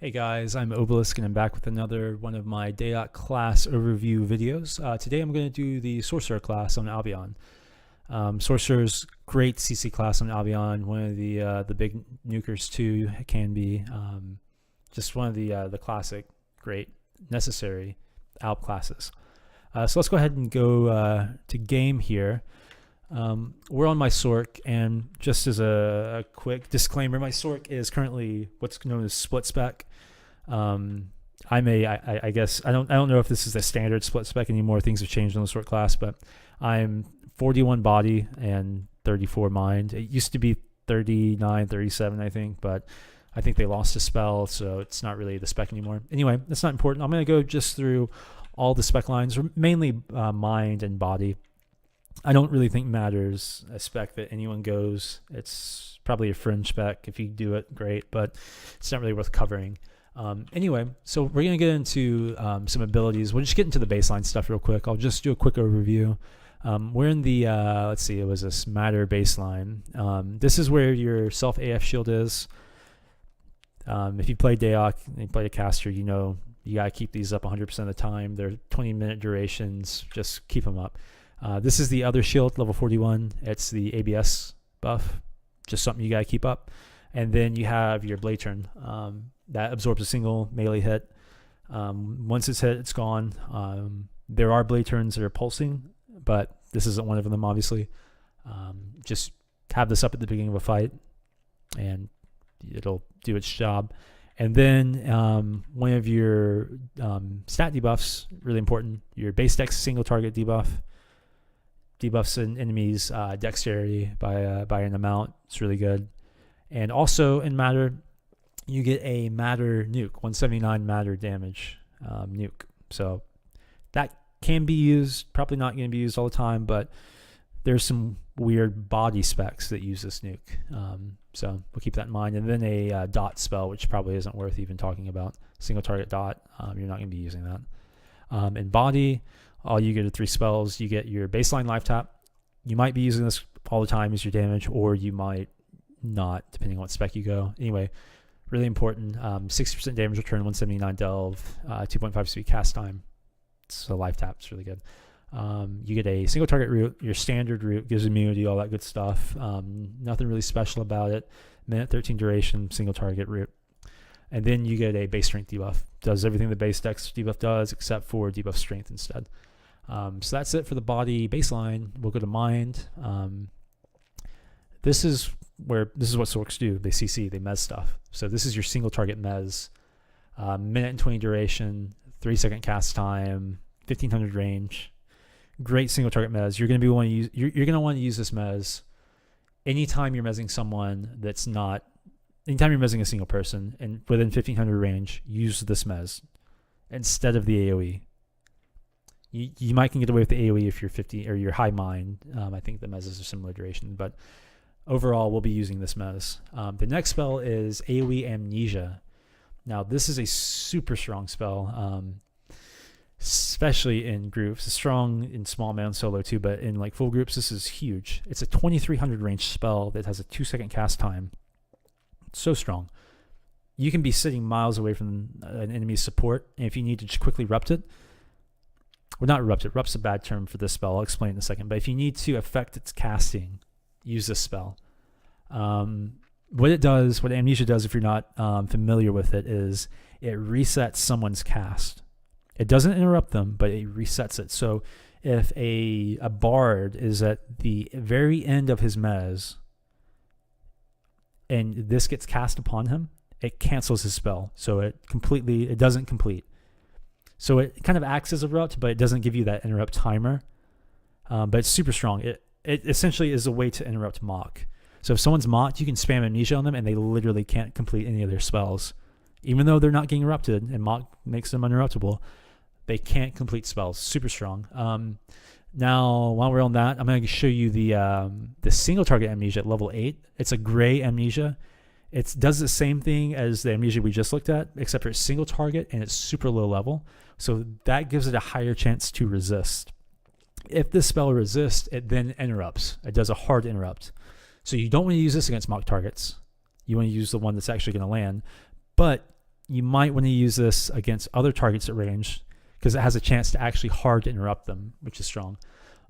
Hey guys, I'm Obelisk and I'm back with another one of my DAoC class overview videos. Today I'm going to do the Sorcerer class on Albion. Sorcerer's great CC class on Albion, one of the big nukers too. It can be just one of the classic, great, necessary Alp classes. So let's go ahead and go to game here. We're on my Sorc, and just as a quick disclaimer, my Sorc is currently what's known as split spec. I guess I don't know if this is the standard split spec anymore. Things have changed on the Sorc class, but I'm 41 body and 34 mind. It used to be 39, 37, I think, but I think they lost a spell, so it's not really the spec anymore. Anyway, that's not important. I'm going to go just through all the spec lines, mainly mind and body. I don't really think matters a spec that anyone goes. It's probably a fringe spec. If you do it, great, but it's not really worth covering. Anyway, so we're going to get into some abilities. We'll just get into the baseline stuff real quick. I'll just do a quick overview. We're in the, let's see, it was this matter baseline. This is where your self AF shield is. If you play DAoC and you play a caster, you know you got to keep these up 100% of the time. They're 20-minute durations. Just keep them up. This is the other shield, level 41. It's the ABS buff, just something you gotta keep up. And then you have your blade turn that absorbs a single melee hit. Once it's hit, it's gone. There are blade turns that are pulsing, but this isn't one of them, obviously. Just have this up at the beginning of a fight, and it'll do its job. And then one of your stat debuffs, really important, your base dex single target debuff. Debuffs an enemy's dexterity by an amount. It's really good. And also in Matter, you get a Matter nuke, 179 Matter damage nuke. So that can be used, probably not going to be used all the time, but there's some weird body specs that use this nuke. So we'll keep that in mind. And then a dot spell, which probably isn't worth even talking about. Single target dot, you're not going to be using that. In body, all you get are 3 spells. You get your baseline life tap. You might be using this all the time as your damage, or you might not, depending on what spec you go. Anyway, really important. 60% damage return, 179 delve, 2.5 speed cast time. So life tap is really good. You get a single target root. Your standard root gives immunity, all that good stuff. Nothing really special about it. Minute 13 duration, single target root. And then you get a base strength debuff. Does everything the base dex debuff does, except for debuff strength instead. So that's it for the body baseline. We'll go to mind. This is what Sorcs do. They CC, they mez stuff. So this is your single target mez. Minute and 20 duration, 3-second cast time, 1500 range. Great single target mez. You're going to want to use this mez anytime you're mezzing someone that's not. Anytime you're mezzing a single person and within 1500 range, use this mez instead of the AoE. You might can get away with the AoE if you're 50 or you're high mind. I think the mezes are similar duration, but overall we'll be using this mez. The next spell is AoE Amnesia. Now this is a super strong spell, especially in groups. It's strong in small man solo too, but in like full groups this is huge. It's a 2300 range spell that has a 2-second cast time. So strong. You can be sitting miles away from an enemy's support, and if you need to just quickly rupt it, well, not rupt it, rupt's a bad term for this spell, I'll explain in a second, but if you need to affect its casting, use this spell. What Amnesia does, if you're not familiar with it, is it resets someone's cast. It doesn't interrupt them, but it resets it. So if a bard is at the very end of his mez, and this gets cast upon him, it cancels his spell. So it doesn't complete. So it kind of acts as a interrupt, but it doesn't give you that interrupt timer. But it's super strong. It essentially is a way to interrupt mock. So if someone's mocked, you can spam Amnesia on them, and they literally can't complete any of their spells. Even though they're not getting erupted, and mock makes them uninterruptible, they can't complete spells. Super strong. Now, while we're on that, I'm going to show you the single target Amnesia at level 8. It's a gray Amnesia. It does the same thing as the Amnesia we just looked at, except for it's single target and it's super low level. So that gives it a higher chance to resist. If this spell resists, it then interrupts. It does a hard interrupt. So you don't want to use this against mock targets. You want to use the one that's actually going to land. But you might want to use this against other targets at range because it has a chance to actually hard interrupt them, which is strong.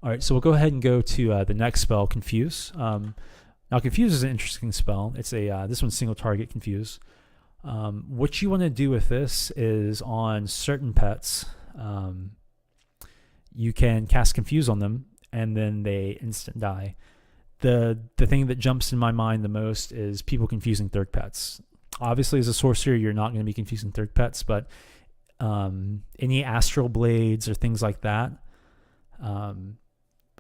All right, so we'll go ahead and go to the next spell, Confuse. Now, Confuse is an interesting spell. It's this one's single target Confuse. What you want to do with this is on certain pets, you can cast Confuse on them, and then they instant die. The thing that jumps in my mind the most is people confusing third pets. Obviously, as a sorcerer, you're not going to be confusing third pets, but any astral blades or things like that,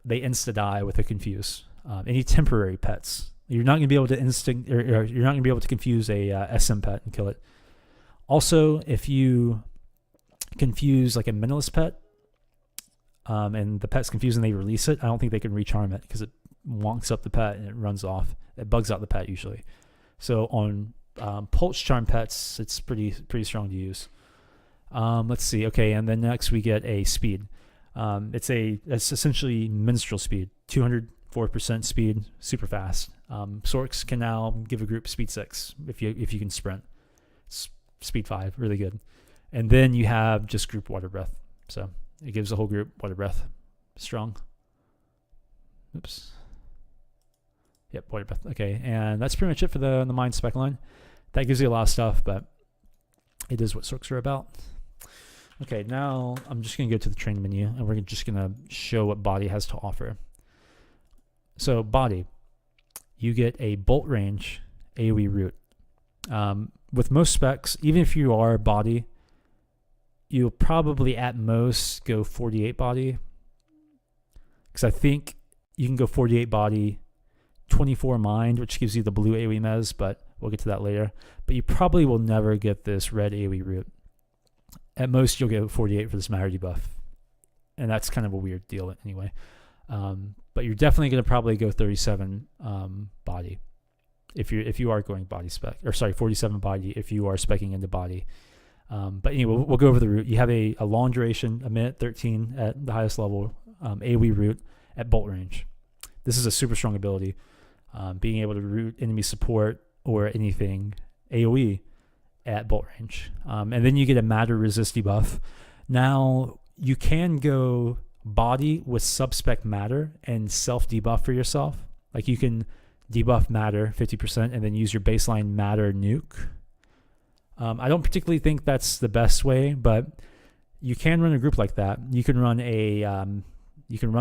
they insta die with a confuse. Any temporary pets, you're not going to be able to or you're not going to be able to confuse a SM pet and kill it. Also, if you confuse like a mentalist pet, and the pet's confused and they release it, I don't think they can recharm it because it wonks up the pet and it runs off. It bugs out the pet usually. So on Pulse Charm pets, it's pretty strong to use. Let's see. Okay, and then next we get a speed. It's essentially minstrel speed, 204% speed, super fast. Sorcs can now give a group speed 6 if you can sprint. Speed 5, really good. And then you have just group water breath. So it gives the whole group water breath, strong. Oops. Yep, water breath. Okay, and that's pretty much it for the mind spec line. That gives you a lot of stuff, but it is what Sorcs are about. Okay, now I'm just going to go to the train menu, and we're just going to show what body has to offer. So body, you get a bolt range AoE root. With most specs, even if you are body, you'll probably at most go 48 body, because I think you can go 48 body, 24 mind, which gives you the blue AoE mez, but we'll get to that later. But you probably will never get this red AoE root. At most, you'll get 48 for this matter debuff, and that's kind of a weird deal anyway. But you're definitely going to probably go 37 body if you are going body spec, or sorry, 47 body if you are speccing into body. But anyway, we'll go over the root. You have a long duration, a minute 13 at the highest level, AoE root at bolt range. This is a super strong ability, being able to root enemy support or anything AoE at bolt range. And then you get a matter resist debuff. Now you can go body with subspec matter and self debuff for yourself. Like you can debuff matter 50% and then use your baseline matter nuke. I don't particularly think that's the best way, but you can run a group like that. You can run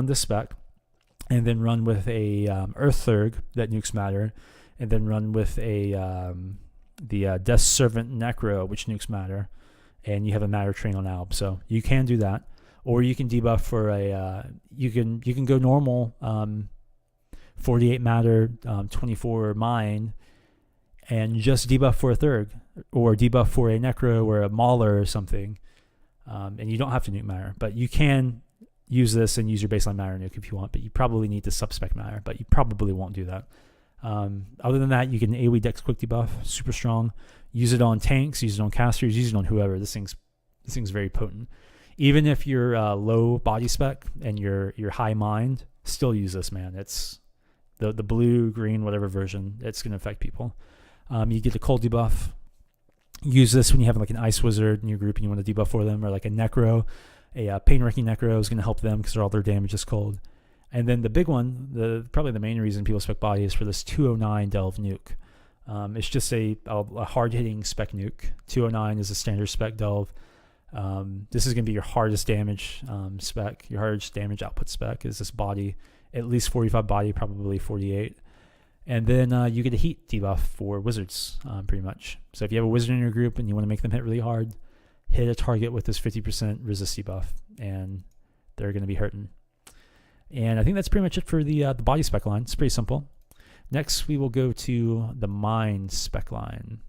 this spec and then run with a Earth Thurg that nukes matter, and then run with the Death Servant Necro, which nukes matter, and you have a matter train on Alb. So you can do that, or you can debuff for you can go normal 48 matter, 24 mind, and just debuff for a Thurg, or debuff for a Necro or a Mauler or something, and you don't have to nuke matter, but you can use this and use your baseline matter nuke if you want, but you probably need to subspec matter, but you probably won't do that. Other than that, you get an AoE Dex quick debuff, super strong. Use it on tanks, use it on casters, use it on whoever. This thing's very potent. Even if you're low body spec and you're high mind, still use this, man. It's the blue, green, whatever version. It's going to affect people. You get a cold debuff. Use this when you have like an ice wizard in your group and you want to debuff for them, or like a necro. A pain wrecking necro is going to help them because all their damage is cold. And then the big one, probably the main reason people spec body is for this 209 delve nuke. It's just a hard hitting spec nuke. 209 is a standard spec delve. This is going to be your hardest damage spec. Your hardest damage output spec is this body, at least 45 body, probably 48. And then you get a heat debuff for wizards, pretty much. So if you have a wizard in your group and you want to make them hit really hard, hit a target with this 50% resist debuff, and they're going to be hurting. And I think that's pretty much it for the body spec line. It's pretty simple. Next, we will go to the mind spec line.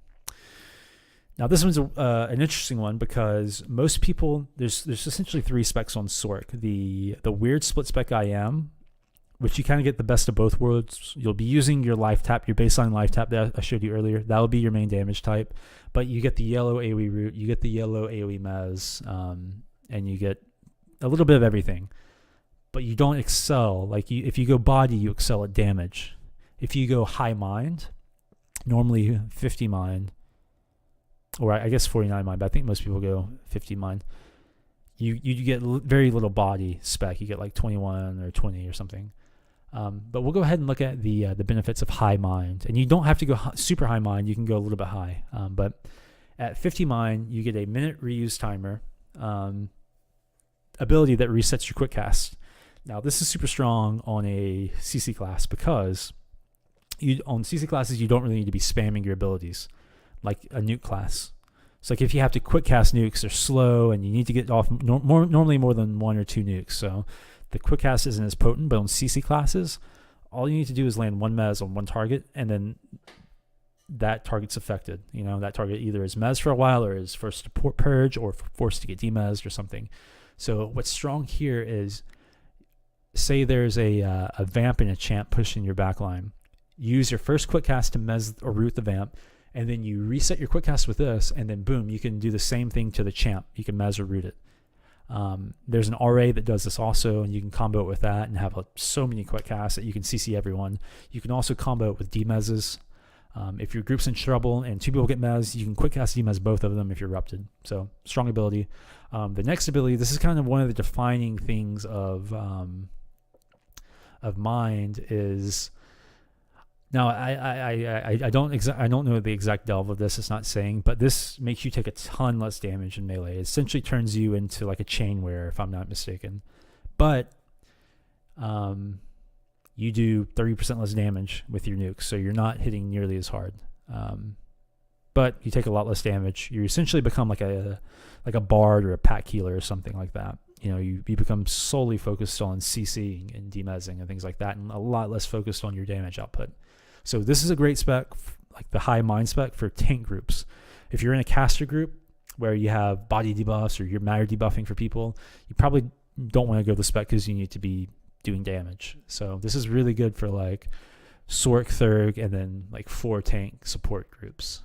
Now, this one's an interesting one because most people, there's essentially 3 specs on Sorc. The weird split spec I am, which you kind of get the best of both worlds. You'll be using your life tap, your baseline life tap that I showed you earlier. That'll be your main damage type. But you get the yellow AoE root, you get the yellow AoE mez, and you get a little bit of everything. But you don't excel. Like if you go body, you excel at damage. If you go high mind, normally 50 mind, or I guess 49 mind, but I think most people go 50 mind. You get very little body spec. You get like 21 or 20 or something. But we'll go ahead and look at the benefits of high mind. And you don't have to go super high mind. You can go a little bit high. But at 50 mind, you get a minute reuse timer ability that resets your quick cast. Now, this is super strong on a CC class because on CC classes, you don't really need to be spamming your abilities like a nuke class. So like if you have to quick cast nukes, they're slow and you need to get off normally more than 1 or 2 nukes. So the quick cast isn't as potent, but on CC classes, all you need to do is land 1 mez on 1 target, and then that target's affected. That target either is mez for a while or is forced to purge or forced to get demezed or something. So what's strong here is, say there's a vamp and a champ pushing your backline. Use your first quick cast to mez or root the vamp, and then you reset your quick cast with this, and then boom, you can do the same thing to the champ. You can mez or root it. There's an RA that does this also, and you can combo it with that and have so many quick casts that you can CC everyone. You can also combo it with demezes. If your group's in trouble and 2 people get mez, you can quick cast demez both of them if you're erupted. So strong ability. The next ability, this is kind of one of the defining things of mind is. Now, I don't know the exact delve of this. It's not saying, but this makes you take a ton less damage in melee. It essentially turns you into like a chain wearer, if I'm not mistaken. But you do 30% less damage with your nukes, so you're not hitting nearly as hard. But you take a lot less damage. You essentially become like a bard or a pack healer or something like that. You become solely focused on CCing and demezing and things like that, and a lot less focused on your damage output. So this is a great spec, like the high mind spec for tank groups. If you're in a caster group where you have body debuffs or you're matter debuffing for people, you probably don't want to go the spec because you need to be doing damage. So this is really good for like Sorc, Thurg, and then like 4 tank support groups.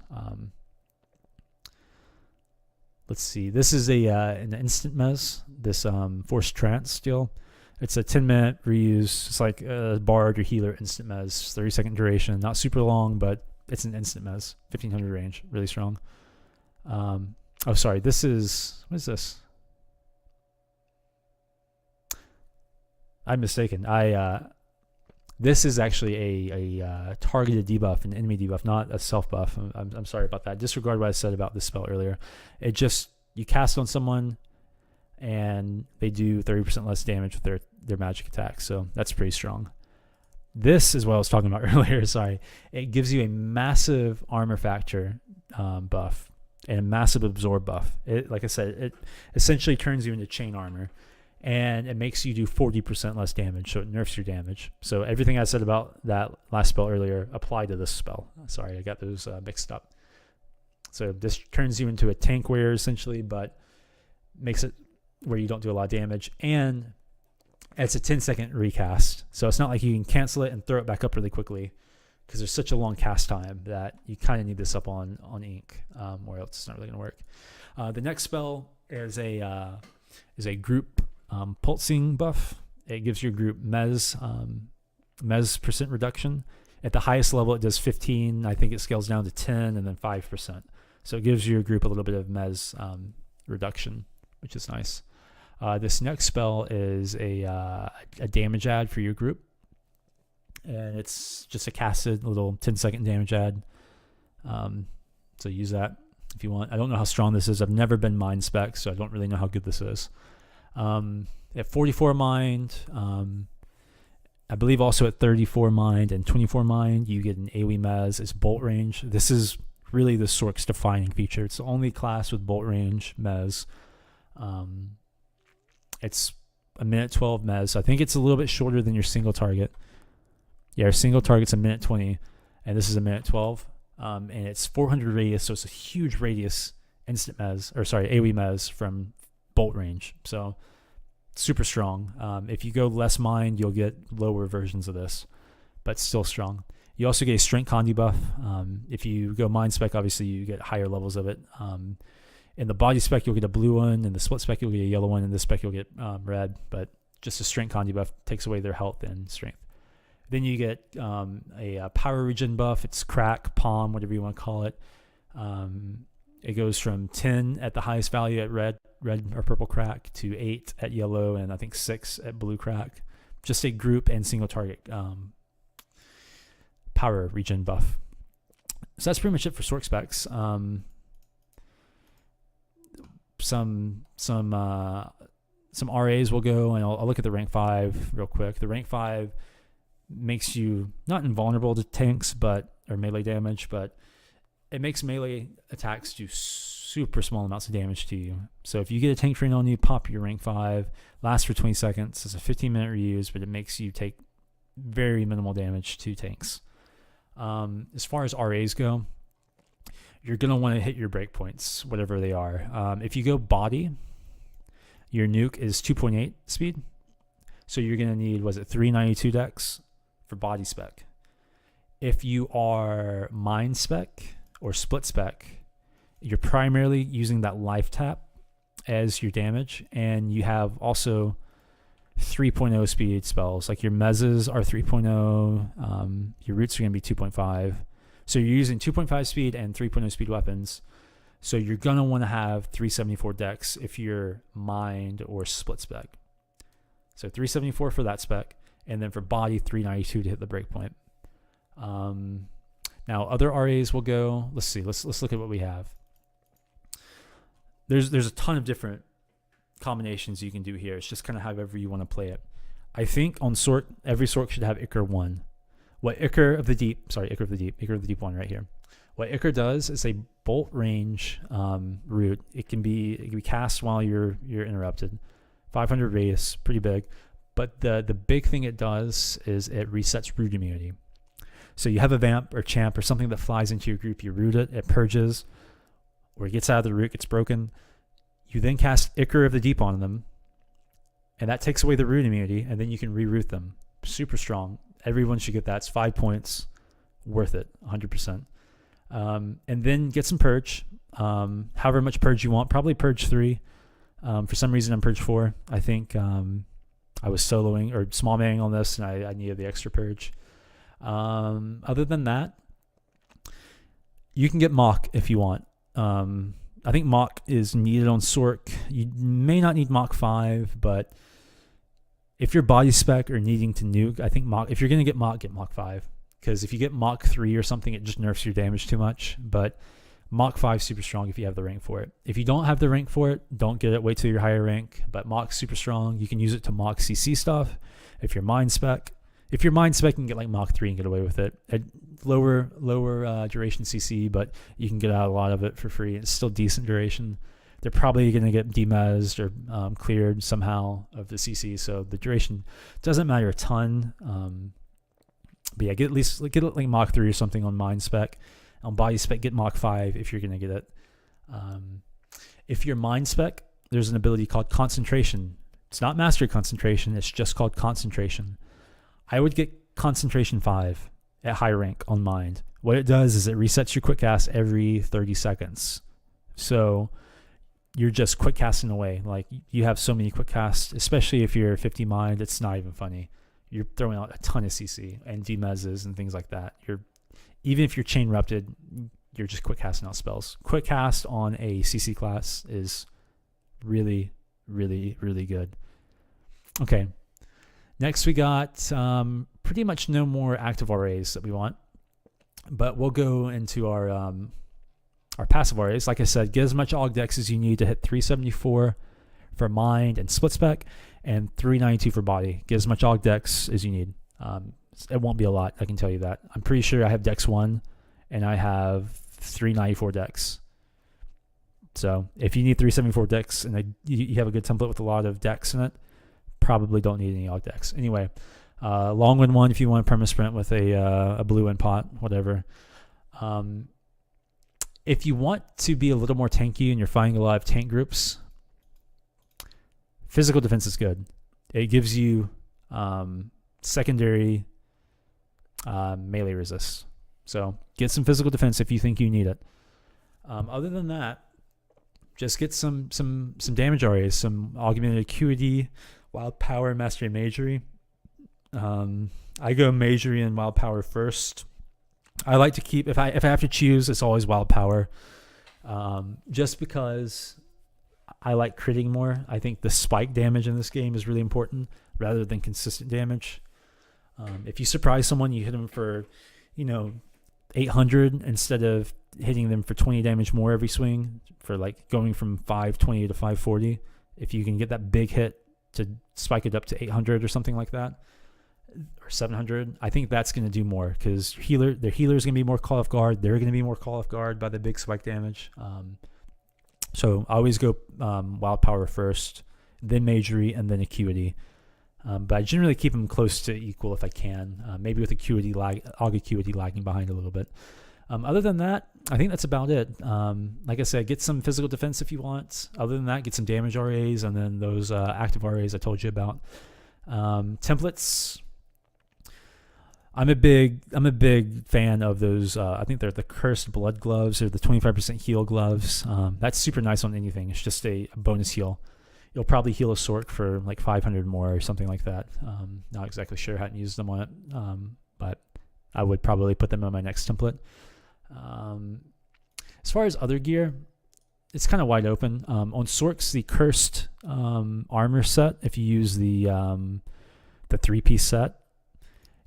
Let's see. This is an instant mez. This forced trance deal. It's a 10-minute reuse. It's like a bard or healer instant mez, 30-second duration. Not super long, but it's an instant mez. 1500 range, really strong. Oh, sorry. This is, what is this? I'm mistaken. This is actually a targeted debuff, an enemy debuff, not a self buff. I'm sorry about that. Disregard what I said about this spell earlier. It just, you cast on someone and they do 30% less damage with their magic attack. So that's pretty strong. This is what I was talking about earlier. Sorry. It gives you a massive armor factor buff and a massive absorb buff. It, like I said, it essentially turns you into chain armor. And it makes you do 40% less damage, so it nerfs your damage. So everything I said about that last spell earlier applied to this spell. Sorry, I got those mixed up. So this turns you into a tank wearer essentially, but makes it where you don't do a lot of damage. And it's a 10-second recast. So it's not like you can cancel it and throw it back up really quickly because there's such a long cast time that you kind of need this up on ink, or else it's not really going to work. The next spell is a group pulsing buff. It gives your group mez percent reduction. At the highest level it does 15. I think it scales down to 10 and then 5%. So it gives your group a little bit of mez reduction, which is nice. This next spell is a damage add for your group, and it's just a casted little 10-second damage add. So use that if you want. I don't know how strong this is. I've never been mind spec, so I don't really know how good this is. At 44 mind, I believe also at 34 mind and 24 mind, you get an AoE mez. It's bolt range. This is really the Sorc's defining feature. It's the only class with bolt range mez. It's a minute 12 mez. I think it's a little bit shorter than your single target. Yeah, our single target's a minute 20, and this is a minute 12. And it's 400 radius, so it's a huge radius instant mez, or sorry, AoE mez from bolt range. So super strong. If you go less mind, you'll get lower versions of this, but still strong. You also get a strength con debuff. If you go mind spec, obviously you get higher levels of it. In the body spec, you'll get a blue one. In the split spec, you'll get a yellow one. In this spec, you'll get red. But just a strength con debuff takes away their health and strength. Then you get a power regen buff. It's crack, palm, whatever you want to call it. It goes from 10 at the highest value at red or purple crack to 8 at yellow, and I think 6 at blue crack. Just a group and single target power regen buff. So that's pretty much it for Sorc specs. Some RAs will go, and I'll look at the rank 5 real quick. The rank 5 makes you not invulnerable to tanks or melee damage, but it makes melee attacks do super small amounts of damage to you. So if you get a tank train on you, pop your rank 5, lasts for 20 seconds. It's a 15-minute reuse, but it makes you take very minimal damage to tanks. As far as RAs go, you're going to want to hit your breakpoints, whatever they are. If you go body, your nuke is 2.8 speed. So you're going to need, 392 dex for body spec. If you are mind spec or split spec, you're primarily using that life tap as your damage, and you have also 3.0 speed spells. Like your mezzes are 3.0, your roots are going to be 2.5. So you're using 2.5 speed and 3.0 speed weapons. So you're going to want to have 374 dex if you're mind or split spec. So 374 for that spec, and then for body 392 to hit the breakpoint. Now other RAs will go. Let's see. Let's look at what we have. There's a ton of different combinations you can do here. It's just kind of however you want to play it. I think on Sorc, every Sorc should have Ichor 1. Ichor of the Deep 1 right here. What Ichor does is a bolt range root. It can be cast while you're interrupted. 500 radius, pretty big. But the big thing it does is it resets root immunity. So you have a vamp or champ or something that flies into your group, you root it, it purges, or it gets out of the root, gets broken. You then cast Ichor of the Deep on them, and that takes away the root immunity, and then you can reroot them. Super strong. Everyone should get that. It's 5 points. Worth it, 100%. And then get some Purge. However much Purge you want. Probably Purge 3. For some reason, I'm Purge 4. I think I was soloing or small manning on this, and I needed the extra Purge. Other than that, you can get Mock if you want. I think Mock is needed on Sorc. You may not need Mock 5, but if you're body spec or needing to nuke, I think Mock, if you're going to get Mock 5. Because if you get Mach 3 or something, it just nerfs your damage too much. But Mach 5 is super strong if you have the rank for it. If you don't have the rank for it, don't get it. Wait till you're higher rank. But Mach's super strong. You can use it to Mach CC stuff. If you're mind spec, you can get like Mach 3 and get away with it. At lower duration CC, but you can get out a lot of it for free. It's still decent duration. They're probably going to get demezzed or cleared somehow of the CC, so the duration doesn't matter a ton. But yeah, get like Mach 3 or something on mind spec. On body spec, get Mach 5 if you're going to get it. If you're mind spec, there's an ability called Concentration. It's not Mastery Concentration, it's just called Concentration. I would get Concentration 5 at high rank on mind. What it does is it resets your quick cast every 30 seconds. So you're just quick casting away. Like, you have so many quick casts, especially if you're 50 mind, it's not even funny. You're throwing out a ton of CC and demezzes and things like that. Even if you're chain rupted, you're just quick casting out spells. Quick cast on a CC class is really, really, really good. Okay. Next we got pretty much no more active RAs that we want, but we'll go into our passive RAs. Like I said, get as much Aug Dex as you need to hit 374 for mind and split spec, and 392 for body. Get as much Aug Dex as you need. It won't be a lot, I can tell you that. I'm pretty sure I have Dex 1, and I have 394 Dex. So if you need 374 Dex, and you have a good template with a lot of Dex in it, probably don't need any Aug Dex. Anyway, long wind 1 if you want a perma sprint with a blue wind pot, whatever. If you want to be a little more tanky and you're fighting a lot of tank groups, physical defense is good. It gives you secondary melee resist. So get some physical defense if you think you need it. Other than that, just get some damage RAs, some augmented acuity, wild power, mastery, and magery. I go magery and wild power first. I like to keep, if I have to choose, it's always wild power. just because I like critting more. I think the spike damage in this game is really important rather than consistent damage. If you surprise someone, you hit them for, 800 instead of hitting them for 20 damage more every swing, for like going from 520 to 540. If you can get that big hit to spike it up to 800 or something like that, or 700, I think that's going to do more, because their healer is going to be more caught off guard. They're going to be more caught off guard by the big spike damage. So I always go wild power first, then magery, and then acuity. But I generally keep them close to equal if I can. Maybe with acuity AUG acuity lagging behind a little bit. Other than that, I think that's about it. Like I said, get some physical defense if you want. Other than that, get some damage RAs, and then those active RAs I told you about. Templates. I'm a big fan of those. I think they're the cursed blood gloves, or the 25% heal gloves. That's super nice on anything. It's just a bonus heal. You'll probably heal a Sorc for like 500 more or something like that. Not exactly sure how to use them on it, but I would probably put them on my next template. As far as other gear, it's kind of wide open. On Sorcs, the cursed armor set, if you use the 3-piece set,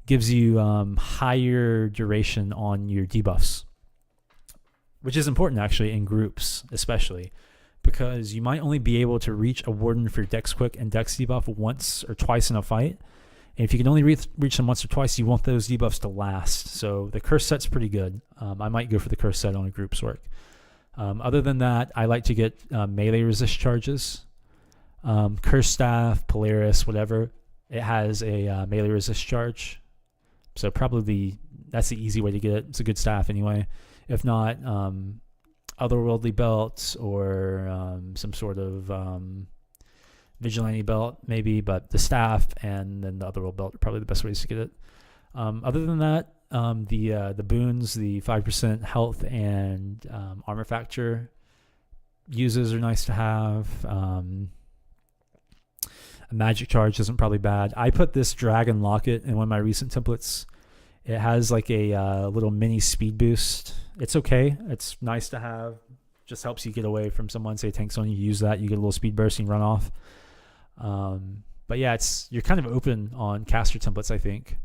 gives you higher duration on your debuffs, which is important actually in groups, especially because you might only be able to reach a warden for Dex Quick and Dex debuff once or twice in a fight. And if you can only reach them once or twice, you want those debuffs to last. So the curse set's pretty good. I might go for the curse set on a group Sorc. Other than that, I like to get melee resist charges. Curse Staff, Polaris, whatever. It has a melee resist charge. So probably that's the easy way to get it. It's a good staff anyway. If not, Otherworldly Belt or some sort of Vigilante Belt maybe, but the staff and then the Otherworld Belt are probably the best ways to get it. Other than that, the boons, the 5% health and armor factor uses are nice to have. A magic charge isn't probably bad. I put this dragon locket in one of my recent templates. It has like a little mini speed boost. It's okay. It's nice to have. Just helps you get away from someone. Say tanks on you, use that. You get a little speed burst and you run off. But yeah, you're kind of open on caster templates, I think,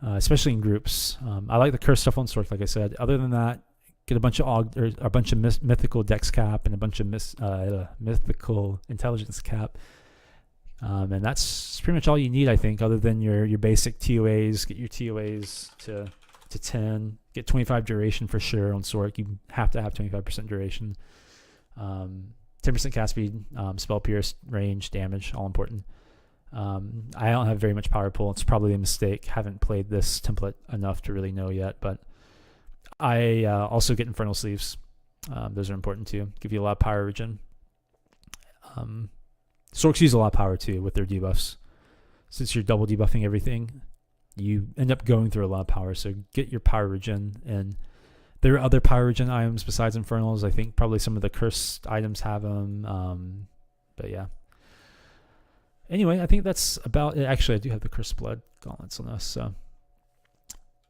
especially in groups. I like the curse stuff on Sorc, like I said. Other than that, get a bunch of mythical dex cap and a bunch of mythical intelligence cap. And that's pretty much all you need, I think, other than your basic TOAs. Get your TOAs to 10. Get 25 duration for sure on Sorc. You have to have 25% duration. 10% cast speed, spell pierce, range, damage, all important. I don't have very much power pull. It's probably a mistake. Haven't played this template enough to really know yet, but I also get Infernal Sleeves. Those are important too. Give you a lot of power regen. Sorcs use a lot of power too with their debuffs. Since you're double debuffing everything, you end up going through a lot of power. So get your power regen, and there are other power regen items besides Infernals. I think probably some of the cursed items have them. But yeah. Anyway, I think that's about it. Actually, I do have the Cursed Blood gauntlets on us, so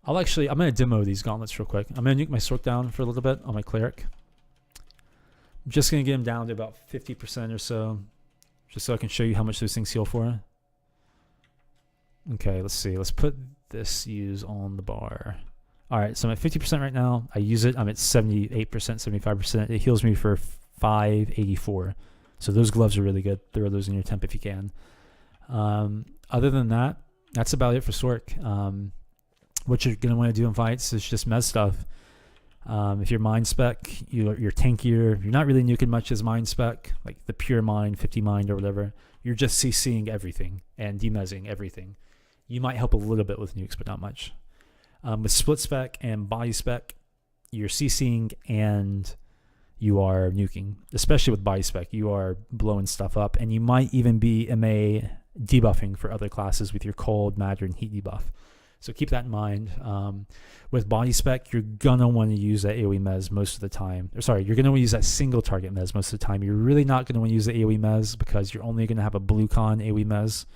I'm going to demo these gauntlets real quick. I'm going to nuke my Sorc down for a little bit on my Cleric. I'm just going to get him down to about 50% or so, just so I can show you how much those things heal for. Okay, let's see. Let's put this use on the bar. All right, so I'm at 50% right now. I use it. I'm at 78%, 75%. It heals me for 584. So those gloves are really good. Throw those in your temp if you can. Other than that, that's about it for Sorc. What you're going to want to do in fights is just mez stuff. If you're mind spec, you're tankier. You're not really nuking much as mind spec, like the pure mind, 50 mind or whatever. You're just CCing everything and demezzing everything. You might help a little bit with nukes, but not much. With split spec and body spec, you're CCing and you are nuking. Especially with body spec, you are blowing stuff up, and you might even be MA debuffing for other classes with your cold, matter, and heat debuff. So keep that in mind. With body spec, you're going to want to use that AoE mez most of the time. You're going to want to use that single target mez most of the time. You're really not going to want to use the AoE mez because you're only going to have a blue con AoE mez,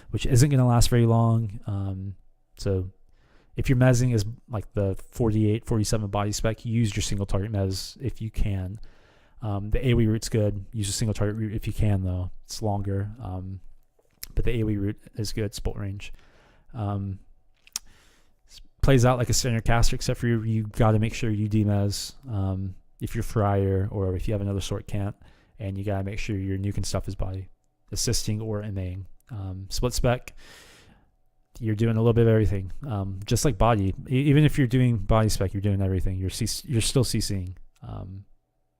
which isn't going to last very long. So if your mezzing is like the 48, 47 body spec, use your single target mez if you can. The AoE route's good. Use a single target route if you can, though. It's longer. But the AoE route is good. It's bolt range. Plays out like a standard caster, except for you got to make sure you demez if you're Friar or if you have another sort can't, and you got to make sure your nuke and stuff is body, assisting or MAing. Split spec, you're doing a little bit of everything, just like body. Even if you're doing body spec, you're doing everything. You're still CCing.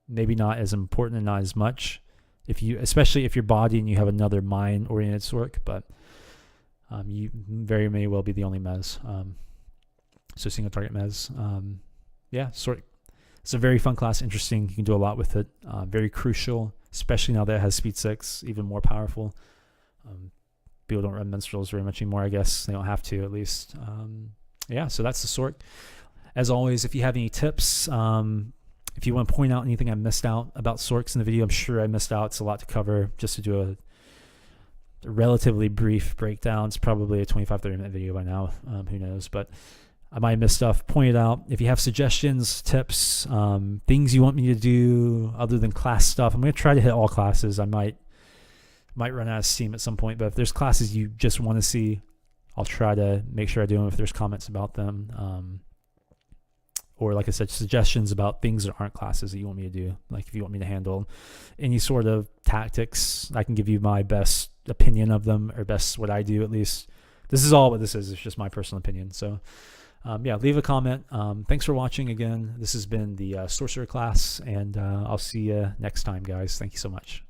Maybe not as important and not as much, especially if you're body and you have another mine oriented sort, but you very may well be the only mez. So single target mez. Yeah, sort. It's a very fun class, interesting. You can do a lot with it. Very crucial, especially now that it has speed 6, even more powerful. People don't run minstrels very much anymore, I guess. They don't have to, at least. Yeah, so that's the sort. As always, if you have any tips, if you want to point out anything I missed out about sorts in the video, I'm sure I missed out. It's a lot to cover. Just to do a relatively brief breakdown. It's probably a 25-30 minute video by now. Who knows? But I might have missed stuff. Point it out. If you have suggestions, tips, things you want me to do other than class stuff, I'm going to try to hit all classes. I might run out of steam at some point, but if there's classes you just want to see, I'll try to make sure I do them if there's comments about them. Or like I said, suggestions about things that aren't classes that you want me to do. Like if you want me to handle any sort of tactics, I can give you my best opinion of them, or best what I do at least. This is all what this is. It's just my personal opinion. So yeah, leave a comment. Thanks for watching again. This has been the Sorcerer class, and I'll see you next time, guys. Thank you so much.